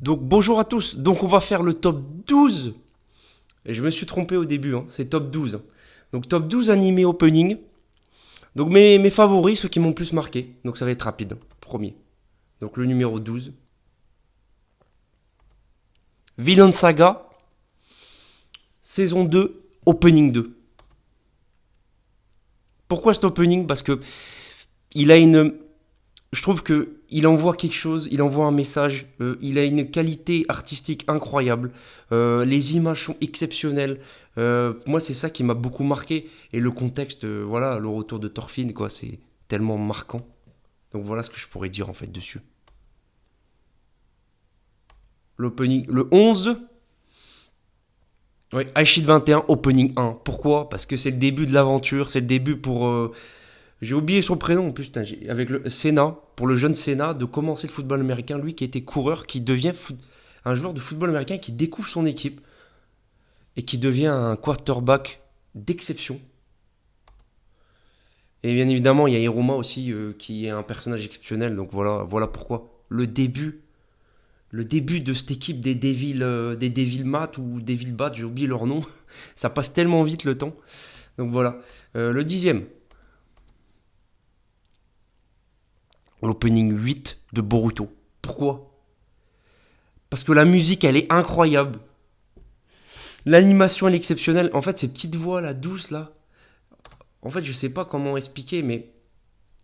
Donc bonjour à tous, donc on va faire le top 12. Et je me suis trompé au début, hein. C'est top 12. Donc top 12 animés opening. Donc mes favoris, ceux qui m'ont le plus marqué. Donc ça va être rapide. Premier. Donc le numéro 12. Villain Saga, saison 2, opening 2. Pourquoi cet opening? Parce que il a une... Je trouve que il envoie quelque chose, il envoie un message, il a une qualité artistique incroyable, les images sont exceptionnelles. Moi, c'est ça qui m'a beaucoup marqué. Et le contexte, voilà, le retour de Thorfinn, quoi, c'est tellement marquant. Donc voilà ce que je pourrais dire en fait dessus. L'opening, le 11, ouais, Aishid 21, opening 1. Pourquoi? Parce que c'est le début de l'aventure, c'est le début pour j'ai oublié son prénom en plus, putain, avec le Senna, pour le jeune Senna, de commencer le football américain, lui qui était coureur, qui devient un joueur de football américain qui découvre son équipe et qui devient un quarterback d'exception. Et bien évidemment, il y a Hiruma aussi qui est un personnage exceptionnel, donc voilà pourquoi. Le début de cette équipe des Devil Mat ou Devil Bat, j'ai oublié leur nom, ça passe tellement vite le temps. Donc voilà. Le dixième, l'opening 8 de Boruto. Pourquoi? Parce que la musique, elle est incroyable. L'animation, elle est exceptionnelle. En fait, ces petites voix là, douces là. En fait, je sais pas comment expliquer, mais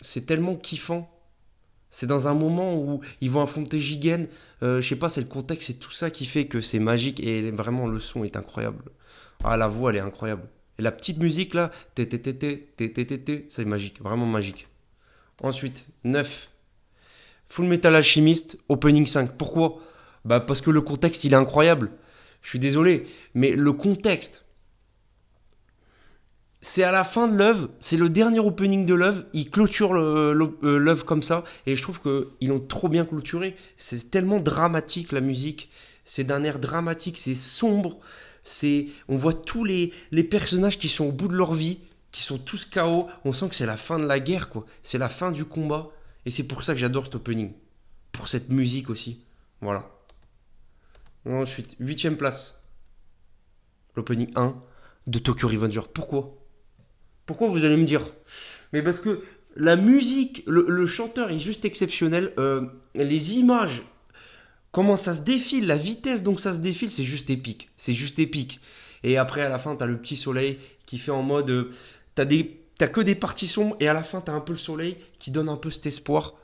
c'est tellement kiffant. C'est dans un moment où ils vont affronter Jigen. Je sais pas, c'est le contexte, c'est tout ça qui fait que c'est magique. Et vraiment, le son est incroyable. Ah, la voix, elle est incroyable. Et la petite musique là, c'est magique, vraiment magique. Ensuite, 9. Full Metal Alchemist, Opening 5. Pourquoi? Bah parce que le contexte, il est incroyable. Je suis désolé, mais le contexte, c'est à la fin de l'œuvre, c'est le dernier opening de l'œuvre, ils clôturent l'œuvre comme ça, et je trouve qu'ils l'ont trop bien clôturé. C'est tellement dramatique la musique, c'est d'un air dramatique, c'est sombre, on voit tous les personnages qui sont au bout de leur vie, qui sont tous KO, on sent que c'est la fin de la guerre, quoi. C'est la fin du combat, et c'est pour ça que j'adore cet opening. Pour cette musique aussi. Voilà. Ensuite, huitième place, l'opening 1 de Tokyo Revenger. Pourquoi vous allez me dire? Mais parce que la musique, le chanteur est juste exceptionnel. Les images, comment ça se défile, la vitesse dont ça se défile, c'est juste épique. C'est juste épique. Et après, à la fin, t'as le petit soleil qui fait en mode. T'as que des parties sombres et à la fin, t'as un peu le soleil qui donne un peu cet espoir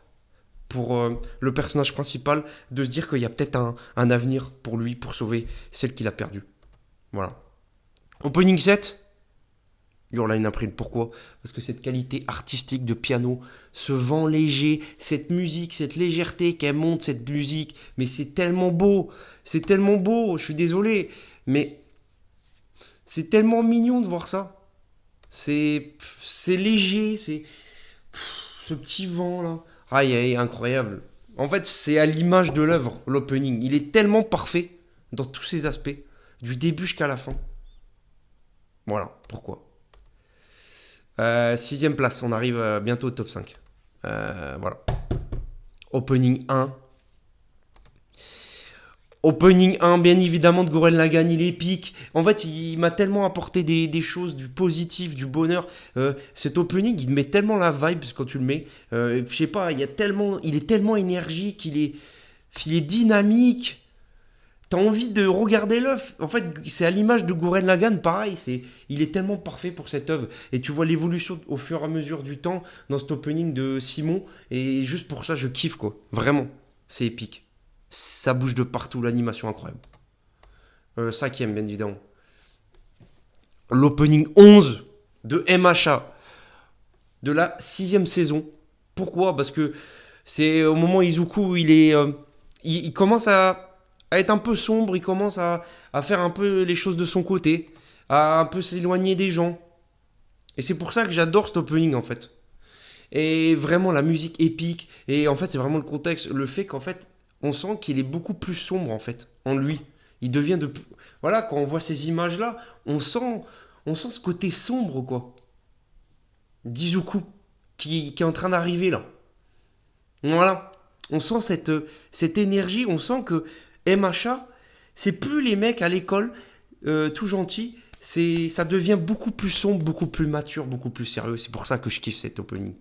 pour le personnage principal de se dire qu'il y a peut-être un avenir pour lui, pour sauver celle qu'il a perdue. Voilà. Opening 7, Your Line April. Pourquoi? Parce que cette qualité artistique de piano, ce vent léger, cette musique, cette légèreté qu'elle monte, cette musique, mais c'est tellement beau, je suis désolé, mais c'est tellement mignon de voir ça. C'est léger, c'est ce petit vent là. Aïe, aïe, incroyable. En fait, c'est à l'image de l'œuvre, l'opening. Il est tellement parfait dans tous ses aspects, du début jusqu'à la fin. Voilà, pourquoi. Sixième place, on arrive bientôt au top 5. Voilà. Opening 1. Opening 1, bien évidemment, de Goren Lagann, il est épique. En fait, il m'a tellement apporté des choses, du positif, du bonheur. Cet opening, il met tellement la vibe quand tu le mets. Je sais pas, il est tellement énergique, il est dynamique. T'as envie de regarder l'œuf. En fait, c'est à l'image de Gurren Lagann, pareil. Il est tellement parfait pour cette œuvre. Et tu vois l'évolution au fur et à mesure du temps dans cet opening de Simon. Et juste pour ça, je kiffe, quoi. Vraiment. C'est épique. Ça bouge de partout, l'animation incroyable. Cinquième, bien évidemment. L'opening 11 de MHA de la sixième saison. Pourquoi? Parce que c'est au moment où Izuku, il commence à être un peu sombre, il commence à faire un peu les choses de son côté, à un peu s'éloigner des gens. Et c'est pour ça que j'adore cet opening en fait. Et vraiment la musique épique, et en fait c'est vraiment le contexte, le fait qu'en fait on sent qu'il est beaucoup plus sombre en fait, en lui. Il devient de... Voilà, quand on voit ces images-là, on sent ce côté sombre quoi. D'izuku, qui est en train d'arriver là. Voilà. On sent cette énergie, on sent que MHA, c'est plus les mecs à l'école, tout gentils. Ça devient beaucoup plus sombre, beaucoup plus mature, beaucoup plus sérieux. C'est pour ça que je kiffe cet opening.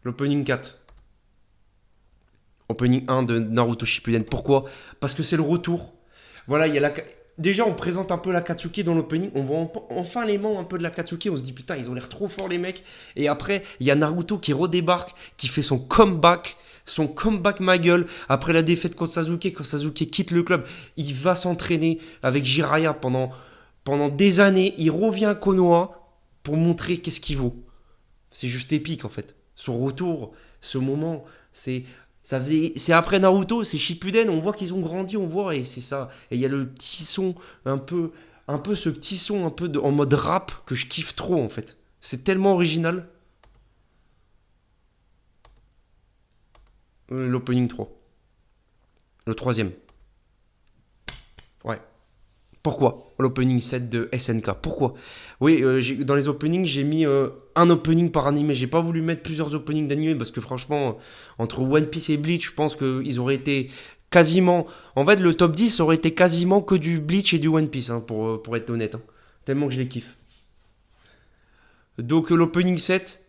L'opening 4. Opening 1 de Naruto Shippuden. Pourquoi? Parce que c'est le retour. Voilà, il y a déjà on présente un peu l'Akatsuki dans l'opening. On voit enfin les membres un peu de l'Akatsuki. On se dit putain, ils ont l'air trop forts les mecs. Et après, il y a Naruto qui redébarque, qui fait son comeback. Son comeback ma gueule. Après la défaite contre Sasuke, quand Sasuke quitte le club, il va s'entraîner avec Jiraiya pendant des années. Il revient à Konoha pour montrer qu'est-ce qu'il vaut. C'est juste épique en fait. Son retour, ce moment, c'est après Naruto, c'est Shippuden, on voit qu'ils ont grandi, on voit, et c'est ça. Et il y a le petit son, un peu ce petit son, en mode rap, que je kiffe trop, en fait. C'est tellement original. L'opening 3. Le troisième. Ouais. Pourquoi l'opening 7 de SNK? Pourquoi? Oui, dans les openings, j'ai mis un opening par animé. J'ai pas voulu mettre plusieurs openings d'animé parce que franchement, entre One Piece et Bleach, je pense qu'ils auraient été quasiment. En fait, le top 10 aurait été quasiment que du Bleach et du One Piece, hein, pour être honnête, hein. Tellement que je les kiffe. Donc, l'opening 7,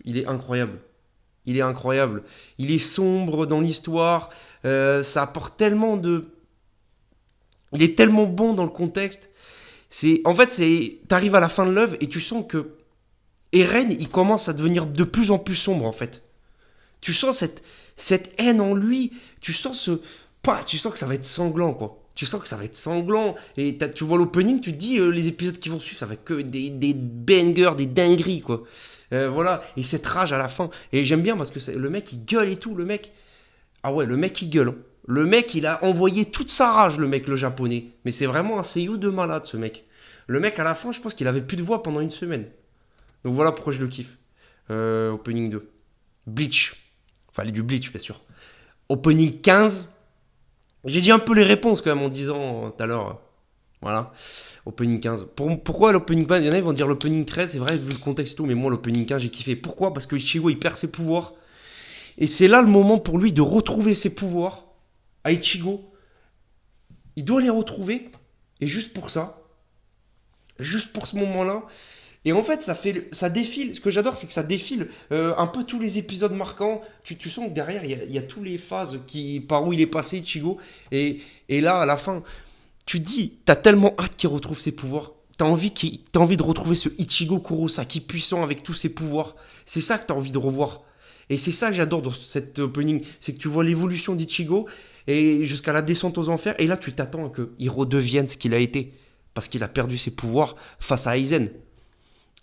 il est incroyable. Il est incroyable. Il est sombre dans l'histoire. Ça apporte tellement de. Il est tellement bon dans le contexte. T'arrives à la fin de l'œuvre et tu sens que Eren, il commence à devenir de plus en plus sombre en fait. Tu sens cette haine en lui. Tu sens que ça va être sanglant quoi. Tu sens que ça va être sanglant. Et tu vois l'opening, tu te dis les épisodes qui vont suivre, ça va être que des bangers, des dingueries quoi. Voilà. Et cette rage à la fin. Et j'aime bien parce que le mec il gueule et tout. Le mec. Ah ouais, le mec il gueule, hein. Le mec, il a envoyé toute sa rage, le mec, le japonais. Mais c'est vraiment un seiyuu de malade, ce mec. Le mec, à la fin, je pense qu'il avait plus de voix pendant une semaine. Donc voilà pourquoi je le kiffe. Opening 2. Bleach. Fallait du Bleach, bien sûr. Opening 15. J'ai dit un peu les réponses quand même en disant tout à l'heure. Voilà. Opening 15. Pourquoi l'opening 15? Il y en a qui vont dire l'opening 13. C'est vrai, vu le contexte et tout. Mais moi, l'opening 15, j'ai kiffé. Pourquoi? Parce que Ichigo, il perd ses pouvoirs. Et c'est là le moment pour lui de retrouver ses pouvoirs. À Ichigo, il doit les retrouver, et juste pour ça, juste pour ce moment-là, et en fait ça défile, ce que j'adore c'est que ça défile un peu tous les épisodes marquants, tu sens que derrière il y a toutes les phases par où il est passé Ichigo, et là à la fin, tu te dis, t'as tellement hâte qu'il retrouve ses pouvoirs, t'as envie de retrouver ce Ichigo Kurosaki puissant avec tous ses pouvoirs, c'est ça que t'as envie de revoir. Et c'est ça que j'adore dans cet opening, c'est que tu vois l'évolution d'Ichigo, et jusqu'à la descente aux enfers, et là tu t'attends à qu'il redevienne ce qu'il a été, parce qu'il a perdu ses pouvoirs face à Aizen.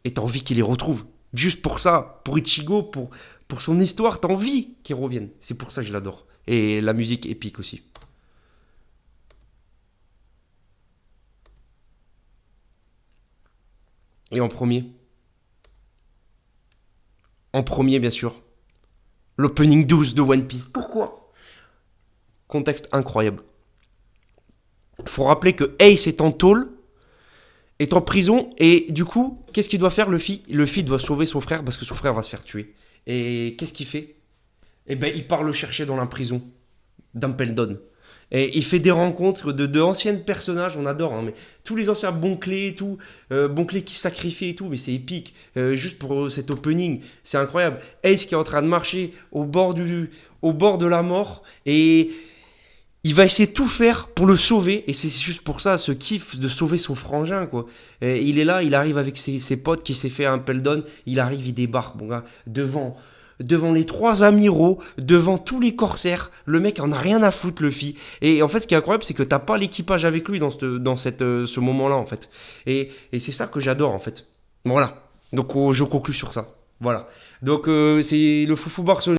Et t'as envie qu'il les retrouve. Juste pour ça, pour Ichigo, pour son histoire, t'as envie qu'il revienne. C'est pour ça que je l'adore. Et la musique épique aussi. Et en premier bien sûr, l'opening 12 de One Piece. Pourquoi? Contexte incroyable. Il faut rappeler que Ace est en tôle, est en prison, et du coup, qu'est-ce qu'il doit faire, Luffy? Luffy doit sauver son frère parce que son frère va se faire tuer. Et qu'est-ce qu'il fait? Eh ben, il part le chercher dans la prison d'Ampledon. Et il fait des rencontres de anciennes personnages, on adore, hein, mais tous les anciens Bonclé et tout, Bonclé qui se sacrifie et tout, mais c'est épique. Juste pour cet opening, c'est incroyable. Ace qui est en train de marcher au bord de la mort, et il va essayer de tout faire pour le sauver, et c'est juste pour ça, ce kiff de sauver son frangin, quoi. Et il est là, il arrive avec ses potes qui s'est fait un Peldon, il arrive, il débarque, mon gars, devant les trois amiraux, devant tous les corsaires, le mec en a rien à foutre, Luffy. Et en fait, ce qui est incroyable, c'est que t'as pas l'équipage avec lui ce moment-là, en fait. Et c'est ça que j'adore, en fait. Voilà. Donc, je conclue sur ça. Voilà. Donc, c'est le Foufou Bar